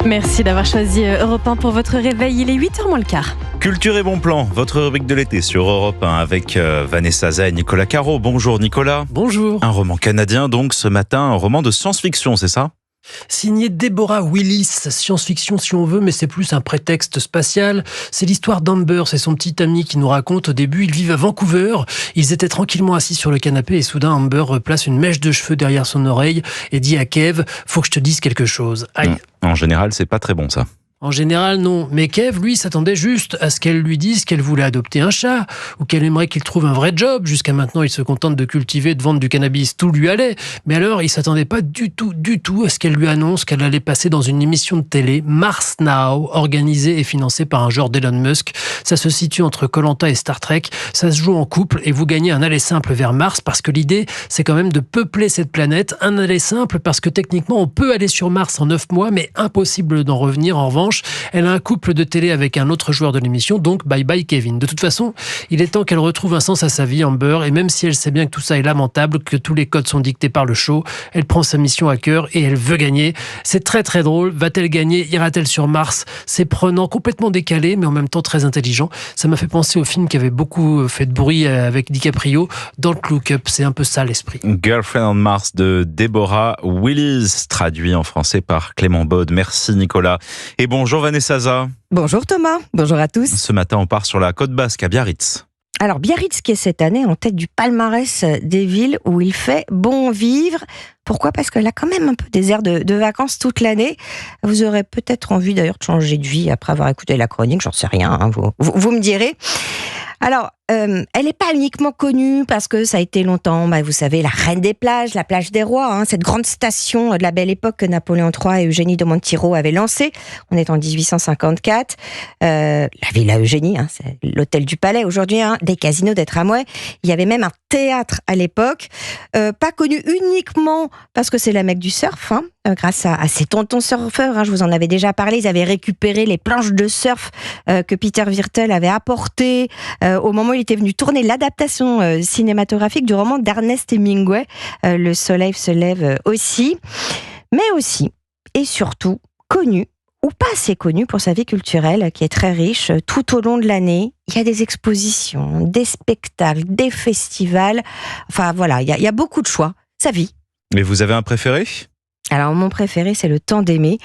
Merci d'avoir choisi Europe 1 pour votre réveil. Il est 8h moins le quart. Culture et bon plan, votre rubrique de l'été sur Europe 1 avec Vanessa Zah et Nicolas Caro. Bonjour Nicolas. Bonjour. Un roman canadien donc ce matin, un roman de science-fiction, c'est ça ? Signé Deborah Willis, science-fiction si on veut, mais c'est plus un prétexte spatial. C'est l'histoire d'Amber, c'est son petit ami qui nous raconte au début, ils vivent à Vancouver. Ils étaient tranquillement assis sur le canapé et soudain Amber place une mèche de cheveux derrière son oreille et dit à Kev, faut que je te dise quelque chose. Aïe. En général, c'est pas très bon ça. En général, non. Mais Kev, lui, s'attendait juste à ce qu'elle lui dise qu'elle voulait adopter un chat ou qu'elle aimerait qu'il trouve un vrai job. Jusqu'à maintenant, il se contente de cultiver, de vendre du cannabis. Tout lui allait. Mais alors, il s'attendait pas du tout à ce qu'elle lui annonce qu'elle allait passer dans une émission de télé, Mars Now, organisée et financée par un genre d'Elon Musk. Ça se situe entre Koh-Lanta et Star Trek. Ça se joue en couple et vous gagnez un aller simple vers Mars parce que l'idée, c'est quand même de peupler cette planète. Un aller simple parce que techniquement, on peut aller sur Mars en 9 mois, mais impossible d'en revenir. En revanche, elle a un couple de télé avec un autre joueur de l'émission, donc bye bye Kevin. De toute façon, il est temps qu'elle retrouve un sens à sa vie, Amber, et même si elle sait bien que tout ça est lamentable, que tous les codes sont dictés par le show, elle prend sa mission à cœur et elle veut gagner. C'est très très drôle. Va-t-elle gagner? Ira-t-elle sur Mars? C'est prenant, complètement décalé, mais en même temps très intelligent. Ça m'a fait penser au film qui avait beaucoup fait de bruit avec DiCaprio, Don't Look Up. C'est un peu ça l'esprit. Girlfriend on Mars de Deborah Willis, traduit en français par Clément Baude. Merci Nicolas. Et bonjour Vanessa Zah. Bonjour Thomas, bonjour à tous. Ce matin, on part sur la côte basque à Biarritz. Alors Biarritz qui est cette année en tête du palmarès des villes où il fait bon vivre. Pourquoi ? Parce qu'elle a quand même un peu des airs de vacances toute l'année. Vous aurez peut-être envie d'ailleurs de changer de vie après avoir écouté la chronique, j'en sais rien, hein, vous me direz. Alors, elle n'est pas uniquement connue parce que ça a été longtemps, vous savez, la reine des plages, la plage des rois, hein, cette grande station de la belle époque que Napoléon III et Eugénie de Montijo avaient lancée. On est en 1854. La Villa Eugénie, hein, c'est l'hôtel du Palais aujourd'hui, hein, des casinos, des tramways. Il y avait même un théâtre à l'époque. Pas connu uniquement parce que c'est la Mecque du surf, hein, grâce à ces tontons surfeurs. Hein, je vous en avais déjà parlé. Ils avaient récupéré les planches de surf que Peter Wirtel avait apportées au moment où il était venu tourner l'adaptation cinématographique du roman d'Ernest Hemingway, Le soleil se lève aussi, mais aussi et surtout connu, ou pas assez connu pour sa vie culturelle, qui est très riche tout au long de l'année. Il y a des expositions, des spectacles, des festivals, enfin voilà, il y a beaucoup de choix, sa vie. Mais vous avez un préféré ? Alors, mon préféré, c'est le Temps d'aimer.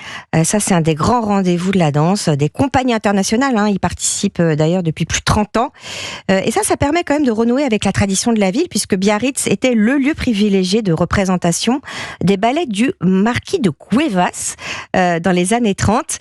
Ça, c'est un des grands rendez-vous de la danse, des compagnies internationales. Hein, ils participent d'ailleurs depuis plus de 30 ans. Et ça permet quand même de renouer avec la tradition de la ville, puisque Biarritz était le lieu privilégié de représentation des ballets du Marquis de Cuevas dans les années 30.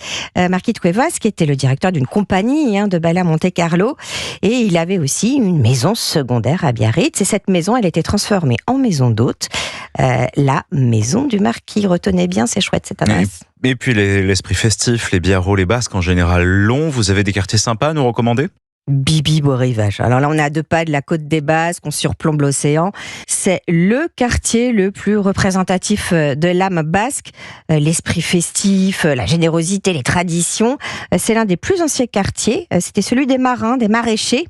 Marquis de Cuevas, qui était le directeur d'une compagnie de ballet à Monte-Carlo. Et il avait aussi une maison secondaire à Biarritz. Et cette maison, elle était transformée en maison d'hôte. La maison du Marquis. Retenez bien, c'est chouette cette adresse. Et puis l'esprit festif, les biarros, les basques en général longs. Vous avez des quartiers sympas à nous recommander ? Bibi Beau Rivage. Alors là, on est à 2 pas de la côte des Basques, on surplombe l'océan. C'est le quartier le plus représentatif de l'âme basque. L'esprit festif, la générosité, les traditions. C'est l'un des plus anciens quartiers. C'était celui des marins, des maraîchers.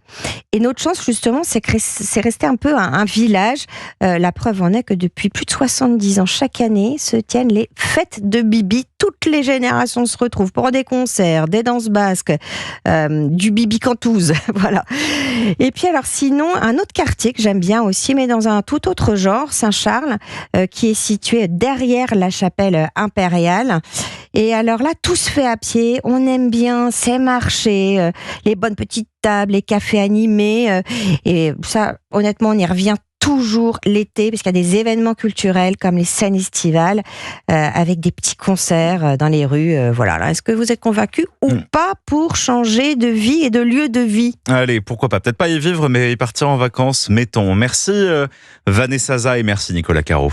Et notre chance, justement, c'est que c'est resté un peu un village. La preuve en est que depuis plus de 70 ans, chaque année, se tiennent les fêtes de Bibi. Toutes les générations se retrouvent pour des concerts, des danses basques, du Bibi Cantouse. Voilà. Et puis alors sinon, un autre quartier que j'aime bien aussi, mais dans un tout autre genre, Saint-Charles, qui est situé derrière la chapelle impériale. Et alors là, tout se fait à pied, on aime bien ces marchés, les bonnes petites tables, les cafés animés, et ça, honnêtement, on y revient toujours l'été, parce qu'il y a des événements culturels comme les scènes estivales, avec des petits concerts dans les rues. Voilà. Alors, est-ce que vous êtes convaincu ou pas pour changer de vie et de lieu de vie ? Allez, pourquoi pas ? Peut-être pas y vivre, mais y partir en vacances, mettons. Merci Vanessa Zah et merci Nicolas Caro.